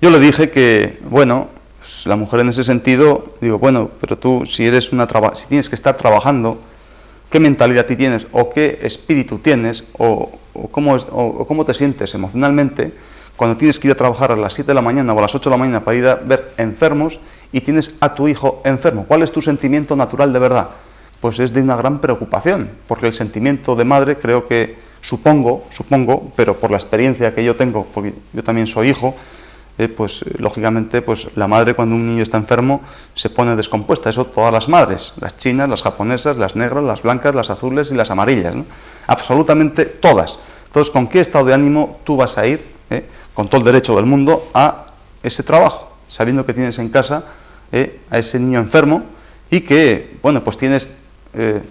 Yo le dije que, bueno, pues la mujer en ese sentido, digo, bueno, pero tú si si tienes que estar trabajando, ¿qué mentalidad tienes o qué espíritu tienes o cómo te sientes emocionalmente cuando tienes que ir a trabajar a las 7 de la mañana o a las 8 de la mañana para ir a ver enfermos y tienes a tu hijo enfermo? ¿Cuál es tu sentimiento natural de verdad? Pues es de una gran preocupación, porque el sentimiento de madre creo que, supongo, pero por la experiencia que yo tengo, porque yo también soy hijo, pues lógicamente pues la madre cuando un niño está enfermo se pone descompuesta. Eso todas las madres, las chinas, las japonesas, las negras, las blancas, las azules y las amarillas, ¿no? Absolutamente todas. Entonces, ¿con qué estado de ánimo tú vas a ir, con todo el derecho del mundo, a ese trabajo, sabiendo que tienes en casa a ese niño enfermo y que, bueno, pues tienes,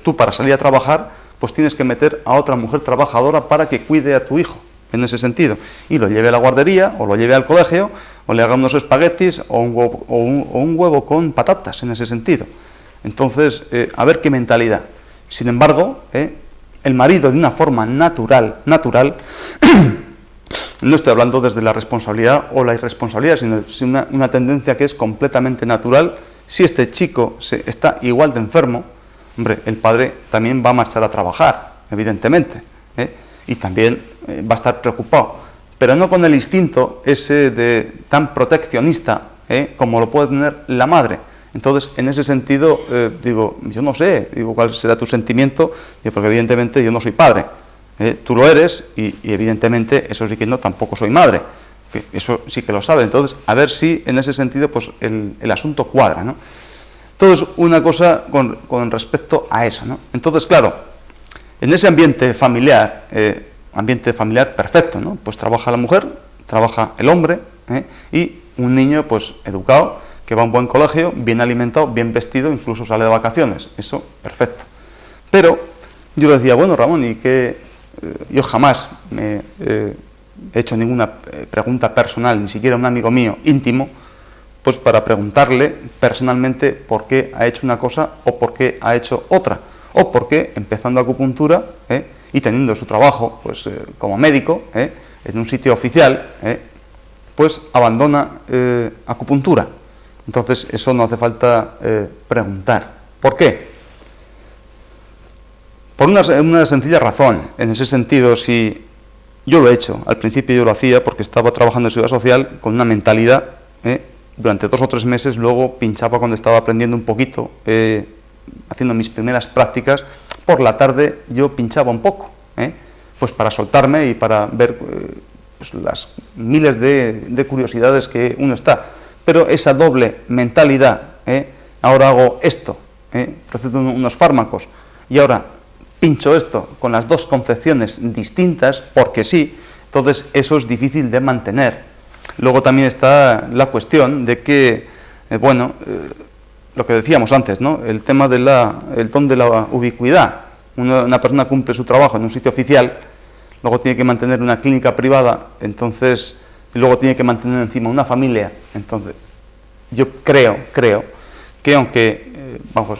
tú para salir a trabajar, pues tienes que meter a otra mujer trabajadora para que cuide a tu hijo, en ese sentido, y lo lleve a la guardería, o lo lleve al colegio, o le haga unos espaguetis, o un huevo con patatas, en ese sentido. Entonces, a ver qué mentalidad. Sin embargo, el marido, de una forma natural, no estoy hablando desde la responsabilidad o la irresponsabilidad, sino una tendencia que es completamente natural. Si este chico está igual de enfermo, hombre, el padre también va a marchar a trabajar, evidentemente, y también va a estar preocupado, pero no con el instinto ese tan proteccionista como lo puede tener la madre. Entonces, en ese sentido, digo, yo no sé, digo, cuál será tu sentimiento, porque evidentemente yo no soy padre, tú lo eres, y evidentemente eso sí que no, tampoco soy madre, que eso sí que lo sabe. Entonces, a ver si en ese sentido pues el asunto cuadra, ¿no? Entonces, una cosa con respecto a eso, ¿no? Entonces, claro, en ese ambiente familiar perfecto, ¿no? Pues trabaja la mujer, trabaja el hombre, y un niño pues educado, que va a un buen colegio, bien alimentado, bien vestido, incluso sale de vacaciones, eso, perfecto. Pero yo le decía, bueno, Ramón, y que yo jamás me he hecho ninguna pregunta personal, ni siquiera a un amigo mío íntimo, pues para preguntarle personalmente por qué ha hecho una cosa o por qué ha hecho otra, o por qué, empezando acupuntura y teniendo su trabajo pues, como médico en un sitio oficial, pues abandona acupuntura. Entonces, eso no hace falta preguntar. ¿Por qué? Por una sencilla razón. En ese sentido, si yo lo he hecho, al principio yo lo hacía porque estaba trabajando en Seguridad Social con una mentalidad, durante 2 o 3 meses, luego pinchaba cuando estaba aprendiendo un poquito, haciendo mis primeras prácticas, por la tarde yo pinchaba un poco, pues para soltarme y para ver pues las miles de curiosidades que uno está. Pero esa doble mentalidad, ahora hago esto, receto unos fármacos, y ahora pincho esto, con las dos concepciones distintas, porque sí, entonces eso es difícil de mantener. Luego también está la cuestión de que, lo que decíamos antes, ¿no? El tema del don de la ubicuidad. Una persona cumple su trabajo en un sitio oficial, luego tiene que mantener una clínica privada, entonces, y luego tiene que mantener encima una familia. Entonces, yo creo que aunque, bajo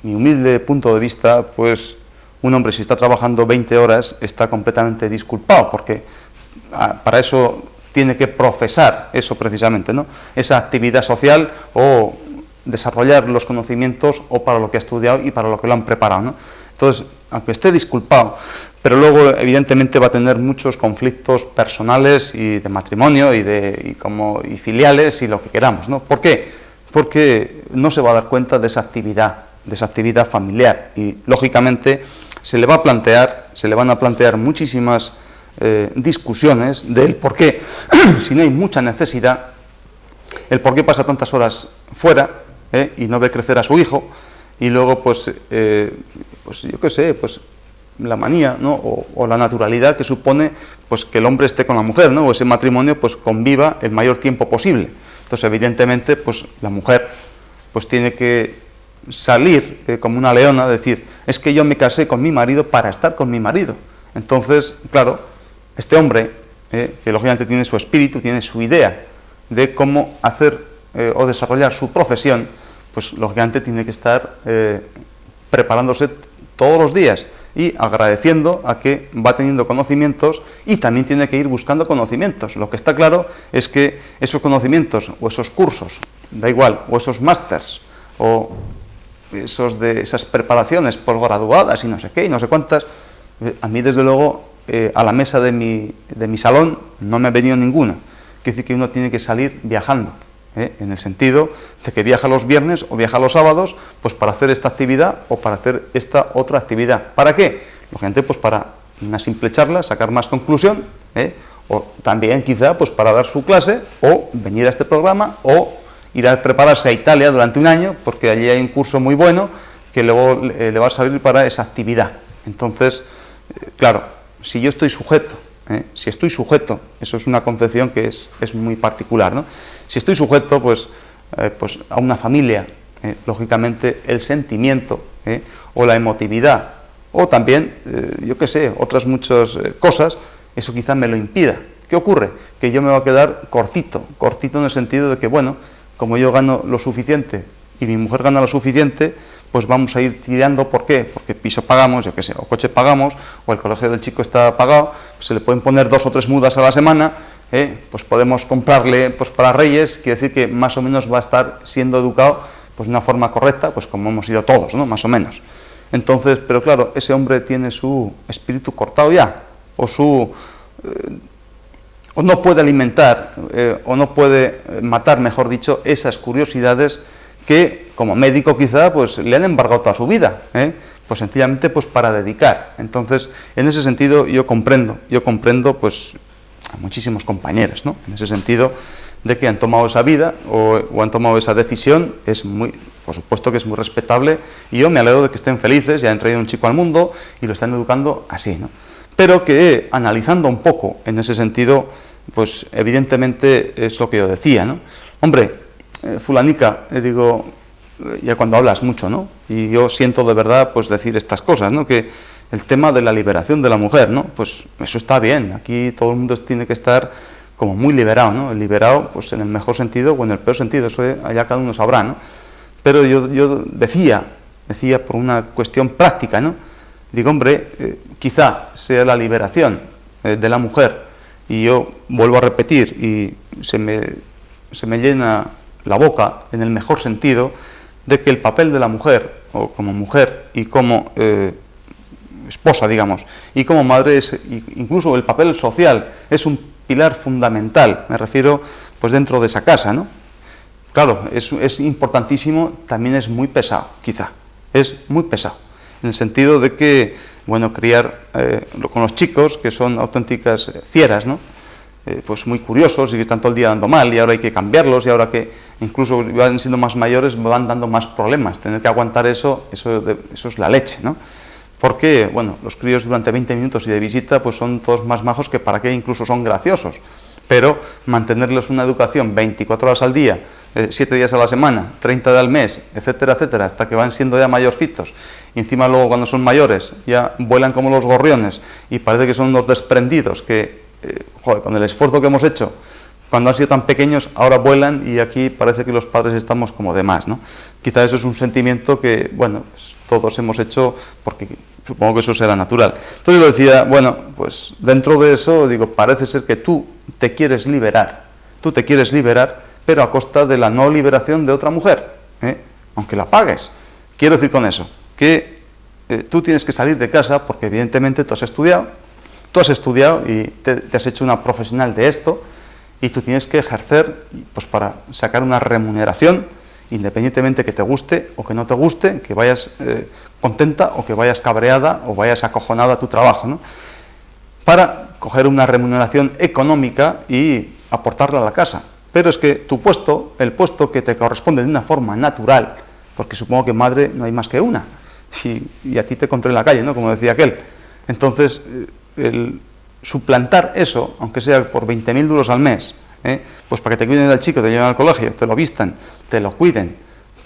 mi humilde punto de vista, pues un hombre si está trabajando 20 horas está completamente disculpado, porque para eso tiene que profesar eso precisamente, ¿no? Esa actividad social o desarrollar los conocimientos o para lo que ha estudiado y para lo que lo han preparado, ¿no? Entonces, aunque esté disculpado, pero luego evidentemente va a tener muchos conflictos personales y de matrimonio y filiales y lo que queramos, ¿no? ¿Por qué? Porque no se va a dar cuenta de esa actividad familiar y lógicamente se le van a plantear muchísimas discusiones del por qué, si no hay mucha necesidad, el por qué pasa tantas horas fuera y no ve crecer a su hijo, y luego pues yo qué sé, pues la manía, ¿no? o la naturalidad que supone pues que el hombre esté con la mujer, ¿no? O ese matrimonio pues conviva el mayor tiempo posible. Entonces evidentemente pues la mujer pues tiene que salir como una leona, decir, es que yo me casé con mi marido para estar con mi marido. Entonces, claro, este hombre, que lógicamente tiene su espíritu, tiene su idea de cómo hacer o desarrollar su profesión, pues lógicamente tiene que estar preparándose todos los días, y agradeciendo a que va teniendo conocimientos y también tiene que ir buscando conocimientos. Lo que está claro es que esos conocimientos o esos cursos, da igual, o esos másters o esas preparaciones posgraduadas y no sé qué y no sé cuántas, a mí desde luego a la mesa de mi salón no me ha venido ninguna. Quiere decir que uno tiene que salir viajando, en el sentido de que viaja los viernes o viaja los sábados, pues para hacer esta actividad o para hacer esta otra actividad. ¿Para qué? Lógicamente, pues para una simple charla, sacar más conclusión, o también quizá pues para dar su clase, o venir a este programa, o ir a prepararse a Italia durante un año, porque allí hay un curso muy bueno que luego le va a servir para esa actividad. Entonces, claro, si yo estoy sujeto, si estoy sujeto, eso es una concepción que es muy particular, ¿no? Si estoy sujeto pues a una familia, lógicamente el sentimiento o la emotividad, o también, yo qué sé, otras muchas cosas, eso quizá me lo impida. ¿Qué ocurre? Que yo me voy a quedar cortito en el sentido de que, bueno, como yo gano lo suficiente y mi mujer gana lo suficiente, pues vamos a ir tirando. ¿Por qué? Porque piso pagamos, yo qué sé, o coche pagamos, o el colegio del chico está pagado, pues se le pueden poner 2 o 3 mudas a la semana, pues podemos comprarle pues para Reyes, quiere decir que más o menos va a estar siendo educado pues de una forma correcta, pues como hemos sido todos, ¿no? Más o menos. Entonces, pero claro, ese hombre tiene su espíritu cortado ya, o no puede alimentar, o no puede matar, mejor dicho, esas curiosidades que como médico quizá pues le han embargado toda su vida, pues sencillamente pues para dedicar. Entonces, en ese sentido yo comprendo pues a muchísimos compañeros, ¿no? En ese sentido de que han tomado esa vida o han tomado esa decisión, por supuesto que es muy respetable, y yo me alegro de que estén felices, ya han traído un chico al mundo y lo están educando así, ¿no? Pero que analizando un poco en ese sentido, pues evidentemente es lo que yo decía, ¿no? Hombre, fulanica, digo, ya cuando hablas mucho, ¿no? Y yo siento de verdad pues decir estas cosas, ¿no? Que el tema de la liberación de la mujer, ¿no? Pues eso está bien, aquí todo el mundo tiene que estar como muy liberado, ¿no? Liberado pues en el mejor sentido o en el peor sentido, eso allá cada uno sabrá, ¿no? Pero yo decía por una cuestión práctica, ¿no? Digo, hombre, quizá sea la liberación de la mujer, y yo vuelvo a repetir, y se me llena la boca en el mejor sentido, de que el papel de la mujer, o como mujer y como esposa, digamos, y como madre, incluso el papel social, es un pilar fundamental, me refiero pues dentro de esa casa, ¿no? Claro, es importantísimo, también es muy pesado, quizá, es muy pesado, en el sentido de que, bueno, criar con los chicos, que son auténticas fieras, ¿no? Pues muy curiosos y que están todo el día dando mal, y ahora hay que cambiarlos, y ahora que incluso van siendo más mayores van dando más problemas. Tener que aguantar eso es la leche, ¿no? Porque, bueno, los críos durante 20 minutos y de visita pues son todos más majos, que para qué, incluso son graciosos, pero mantenerles una educación 24 horas al día, 7 días a la semana, 30 al mes, etcétera, etcétera, hasta que van siendo ya mayorcitos, y encima luego cuando son mayores ya vuelan como los gorriones y parece que son unos desprendidos que, joder, con el esfuerzo que hemos hecho cuando han sido tan pequeños, ahora vuelan, y aquí parece que los padres estamos como de más, ¿no? Quizá eso es un sentimiento que, bueno, pues todos hemos hecho, porque supongo que eso será natural. Entonces yo decía, bueno, pues dentro de eso, digo, parece ser que tú te quieres liberar, pero a costa de la no liberación de otra mujer, aunque la pagues. Quiero decir con eso, que tú tienes que salir de casa porque evidentemente tú has estudiado y te has hecho una profesional de esto, y tú tienes que ejercer pues para sacar una remuneración, independientemente que te guste o que no te guste, que vayas contenta o que vayas cabreada o vayas acojonada a tu trabajo, ¿no? Para coger una remuneración económica y aportarla a la casa. Pero es que tu puesto, el puesto que te corresponde de una forma natural, porque supongo que madre no hay más que una, y a ti te encontré en la calle, ¿no? Como decía aquel. Entonces, el suplantar eso, aunque sea por 20.000 duros al mes, pues para que te cuiden del chico, te lleven al colegio, te lo vistan, te lo cuiden,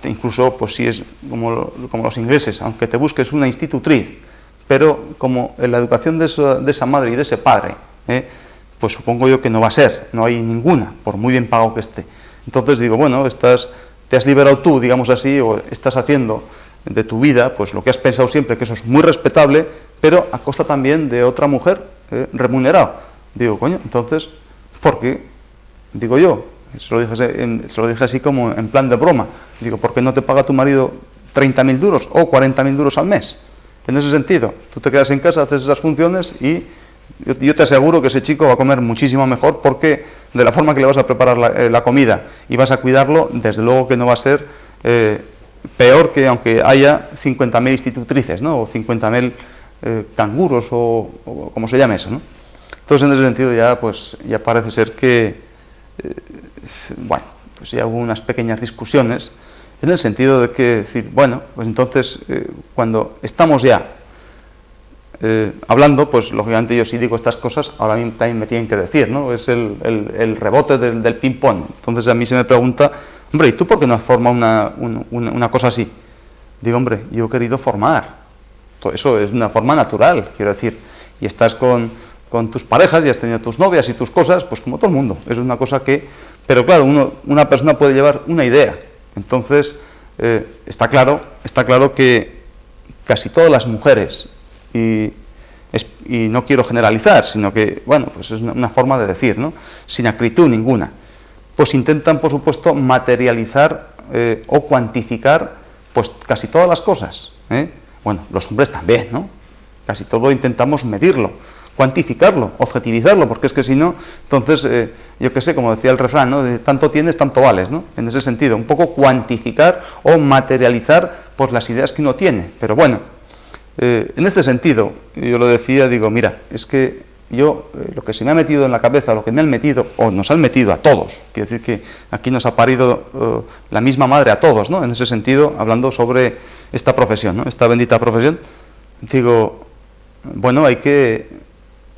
incluso pues si es como los ingleses, aunque te busques una institutriz, pero como en la educación de esa madre y de ese padre, pues supongo yo que no va a ser, no hay ninguna, por muy bien pagado que esté. Entonces digo, bueno, te has liberado tú, digamos así, o estás haciendo de tu vida, pues lo que has pensado siempre, que eso es muy respetable, pero a costa también de otra mujer remunerado. Digo, coño, entonces, ¿por qué? Digo yo, se lo dije así como en plan de broma. Digo, ¿por qué no te paga tu marido 30.000 duros o 40.000 duros al mes? En ese sentido, tú te quedas en casa, haces esas funciones y yo te aseguro que ese chico va a comer muchísimo mejor, porque de la forma que le vas a preparar la comida y vas a cuidarlo, desde luego que no va a ser peor que aunque haya 50.000 institutrices, ¿no? O 50.000 canguros o como se llame eso, ¿no? Entonces, en ese sentido ya parece ser que, bueno, pues ya hubo unas pequeñas discusiones en el sentido de que decir, bueno, pues entonces cuando estamos ya hablando, pues lógicamente yo sí digo estas cosas, ahora a mí también me tienen que decir, ¿no? Es el rebote del ping-pong. Entonces a mí se me pregunta, hombre, ¿y tú por qué no has formado una cosa así? Digo, hombre, yo he querido formar. Todo eso es una forma natural, quiero decir, y estás con tus parejas y has tenido tus novias y tus cosas, pues como todo el mundo. Es una cosa que... Pero claro, una persona puede llevar una idea. Entonces, está claro que casi todas las mujeres, y no quiero generalizar, sino que, bueno, pues es una forma de decir, ¿no? Sin acritud ninguna, pues intentan, por supuesto, materializar o cuantificar, pues casi todas las cosas, ¿eh? Bueno, los hombres también, ¿no? Casi todo intentamos medirlo, cuantificarlo, objetivizarlo, porque es que si no, entonces, yo qué sé, como decía el refrán, ¿no? De tanto tienes, tanto vales, ¿no? En ese sentido, un poco cuantificar o materializar, pues las ideas que uno tiene. Pero bueno, en este sentido, yo lo decía, digo, mira, es que yo, lo que se me ha metido en la cabeza, lo que me han metido, o nos han metido a todos, quiero decir que aquí nos ha parido la misma madre a todos, ¿no? En ese sentido, hablando sobre esta profesión, ¿no? Esta bendita profesión, digo, bueno, hay que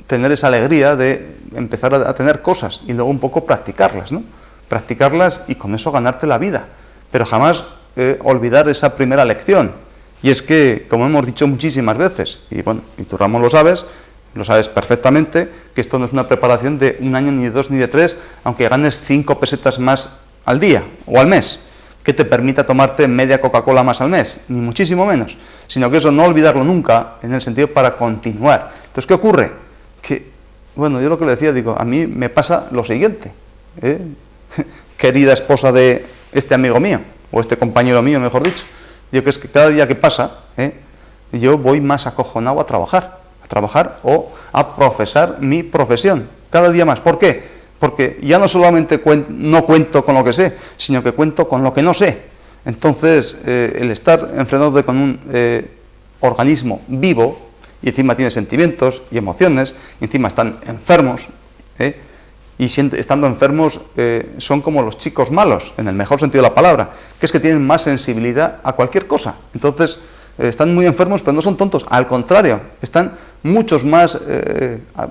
tener esa alegría de empezar a tener cosas y luego un poco practicarlas, ¿no? Practicarlas y con eso ganarte la vida, pero jamás olvidar esa primera lección, y es que, como hemos dicho muchísimas veces, y bueno, y tú, Ramón, lo sabes perfectamente, que esto no es una preparación de un año, ni de 2, ni de 3, aunque ganes 5 pesetas más al día o al mes, que te permita tomarte media Coca-Cola más al mes, ni muchísimo menos, sino que eso no olvidarlo nunca, en el sentido para continuar. Entonces, ¿qué ocurre? Que, bueno, yo lo que le decía, digo, a mí me pasa lo siguiente, querida esposa de este amigo mío, o este compañero mío, mejor dicho, digo que es que cada día que pasa, yo voy más acojonado a trabajar o a profesar mi profesión, cada día más. ¿Por qué? Porque ya no solamente no cuento con lo que sé, sino que cuento con lo que no sé. Entonces, el estar enfrentado con un organismo vivo, y encima tiene sentimientos y emociones, y encima están enfermos, y estando enfermos son como los chicos malos, en el mejor sentido de la palabra, que es que tienen más sensibilidad a cualquier cosa. Entonces, están muy enfermos, pero no son tontos, al contrario, están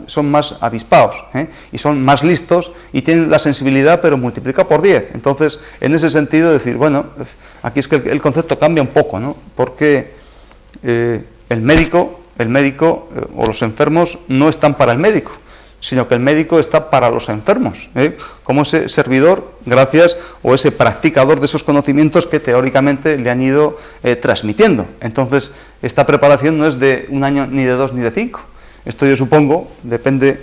son más avispados, y son más listos, y tienen la sensibilidad, pero multiplica por 10. Entonces, en ese sentido, decir, bueno, aquí es que el concepto cambia un poco, ¿no? Porque el médico o los enfermos no están para el médico, sino que el médico está para los enfermos, como ese servidor, gracias, o ese practicador de esos conocimientos que teóricamente le han ido transmitiendo. Entonces, esta preparación no es de un año, ni de 2, ni de 5. Esto, yo supongo, depende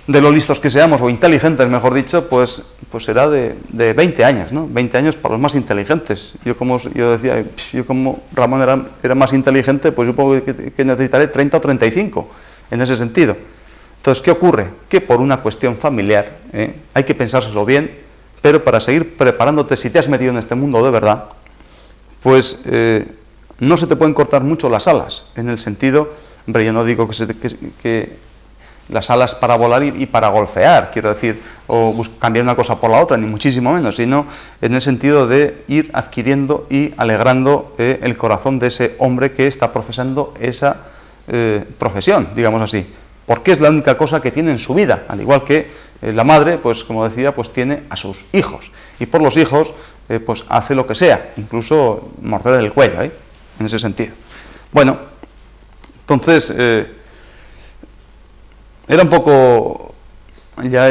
de lo listos que seamos, o inteligentes, mejor dicho, pues será de 20 años, ¿no? 20 años para los más inteligentes. Yo decía, yo como Ramón era más inteligente, pues supongo que necesitaré 30 o 35, en ese sentido. Entonces, ¿qué ocurre? Que por una cuestión familiar, hay que pensárselo bien, pero para seguir preparándote, si te has metido en este mundo de verdad, pues no se te pueden cortar mucho las alas, en el sentido, hombre, yo no digo que las alas para volar y para golfear, quiero decir, o cambiar una cosa por la otra, ni muchísimo menos, sino en el sentido de ir adquiriendo y alegrando el corazón de ese hombre que está profesando esa profesión, digamos así, porque es la única cosa que tiene en su vida, al igual que la madre, pues como decía, pues tiene a sus hijos, y por los hijos, pues hace lo que sea, incluso morder el cuello, en ese sentido. Bueno, entonces, era un poco ya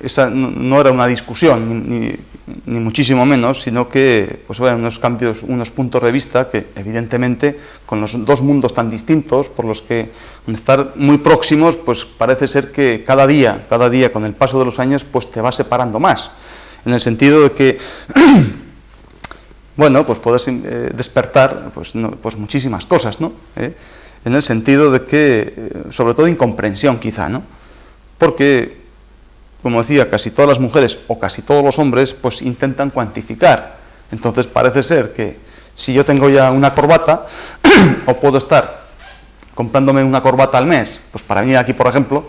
esa no era una discusión, ni muchísimo menos, sino que pues, bueno, unos cambios, unos puntos de vista que evidentemente con los dos mundos tan distintos, por los que estar muy próximos, pues parece ser que cada día con el paso de los años, pues te va separando más, en el sentido de que bueno, pues puedes despertar pues, pues muchísimas cosas, ¿no? En el sentido de que, sobre todo incomprensión quizá, ¿no? Porque, como decía, casi todas las mujeres o casi todos los hombres pues intentan cuantificar. Entonces parece ser que si yo tengo ya una corbata o puedo estar comprándome una corbata al mes, pues para venir aquí, por ejemplo,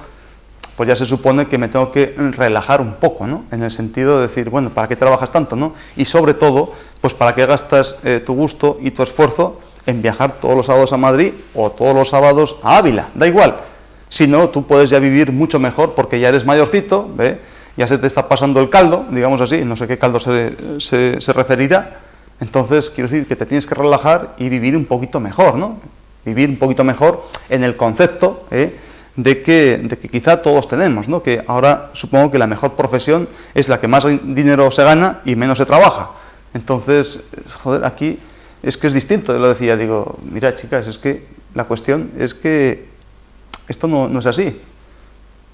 pues ya se supone que me tengo que relajar un poco, ¿no? En el sentido de decir, bueno, ¿para qué trabajas tanto, no? Y sobre todo, pues para qué gastas tu gusto y tu esfuerzo en viajar todos los sábados a Madrid o todos los sábados a Ávila, da igual. Si no, tú puedes ya vivir mucho mejor porque ya eres mayorcito, ¿ve? Ya se te está pasando el caldo, digamos así, no sé qué caldo se referirá. Entonces, quiero decir que te tienes que relajar y vivir un poquito mejor, ¿no? Vivir un poquito mejor en el concepto, de que quizá todos tenemos, ¿no? Que ahora supongo que la mejor profesión es la que más dinero se gana y menos se trabaja. Entonces, joder, aquí es que es distinto. Yo lo decía, digo, mira chicas, es que la cuestión es que esto no es así.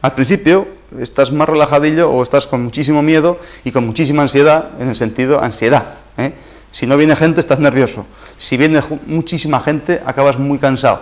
Al principio estás más relajadillo o estás con muchísimo miedo y con muchísima ansiedad, en el sentido ansiedad, ¿eh? Si no viene gente estás nervioso, si viene muchísima gente acabas muy cansado,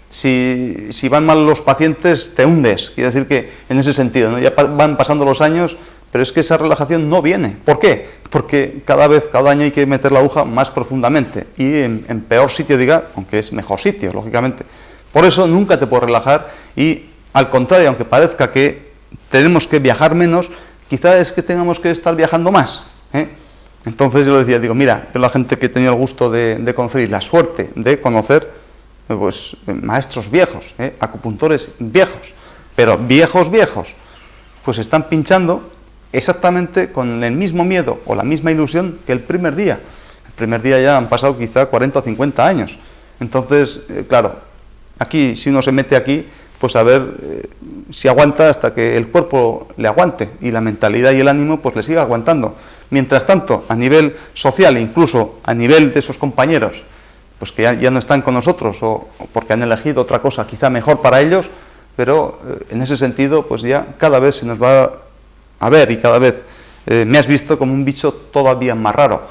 si van mal los pacientes te hundes, quiero decir que en ese sentido, ¿no? Ya van pasando los años, pero es que esa relajación no viene. ¿Por qué? Porque cada año hay que meter la aguja más profundamente y en peor sitio, diga, aunque es mejor sitio, lógicamente. Por eso nunca te puedes relajar y, al contrario, aunque parezca que tenemos que viajar menos, quizá es que tengamos que estar viajando más, ¿eh? Entonces yo le decía, digo, mira, yo la gente que he tenido el gusto de conocer y la suerte de conocer, pues maestros viejos, acupuntores viejos, pero viejos, pues están pinchando exactamente con el mismo miedo o la misma ilusión que el primer día. El primer día ya han pasado quizá 40 o 50 años. Entonces, claro, aquí, si uno se mete aquí, pues a ver si aguanta hasta que el cuerpo le aguante y la mentalidad y el ánimo pues le siga aguantando. Mientras tanto, a nivel social e incluso a nivel de esos compañeros, pues que ya no están con nosotros o porque han elegido otra cosa quizá mejor para ellos, pero en ese sentido pues ya cada vez se nos va a ver y cada vez me has visto como un bicho todavía más raro.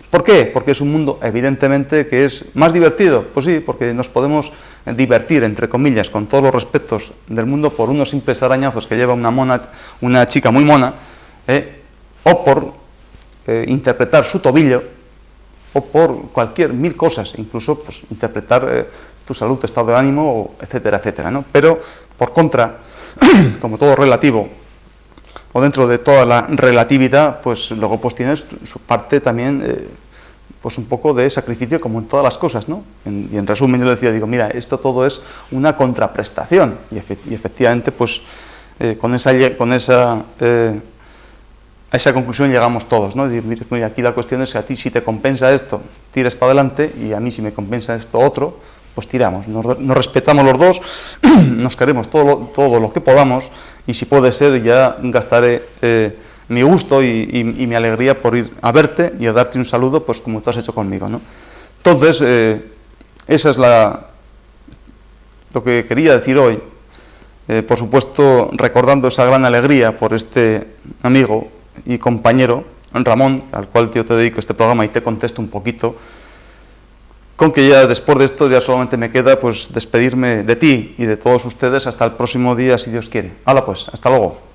¿Por qué? Porque es un mundo evidentemente que es más divertido. Pues sí, porque nos podemos divertir, entre comillas, con todos los respetos del mundo por unos simples arañazos que lleva una chica muy mona, o por interpretar su tobillo, o por cualquier mil cosas, incluso pues, interpretar tu salud, tu estado de ánimo, etcétera, etcétera, ¿no? Pero, por contra, como todo relativo, o dentro de toda la relatividad, pues luego pues tienes su parte también, pues un poco de sacrificio como en todas las cosas, ¿no? Y en resumen yo le decía, digo, mira, esto todo es una contraprestación, y efectivamente, pues a esa conclusión llegamos todos, ¿no? Y mira, aquí la cuestión es que a ti si te compensa esto, tires para adelante, y a mí si me compensa esto otro, pues tiramos, nos respetamos los dos, nos queremos todo lo que podamos, y si puede ser ya gastaré mi gusto y mi alegría por ir a verte y a darte un saludo, pues como tú has hecho conmigo, ¿no? Entonces, esa es lo que quería decir hoy, por supuesto recordando esa gran alegría por este amigo y compañero, Ramón, al cual yo te dedico este programa y te contesto un poquito, con que ya después de esto ya solamente me queda pues despedirme de ti y de todos ustedes hasta el próximo día, si Dios quiere. Hala pues, hasta luego.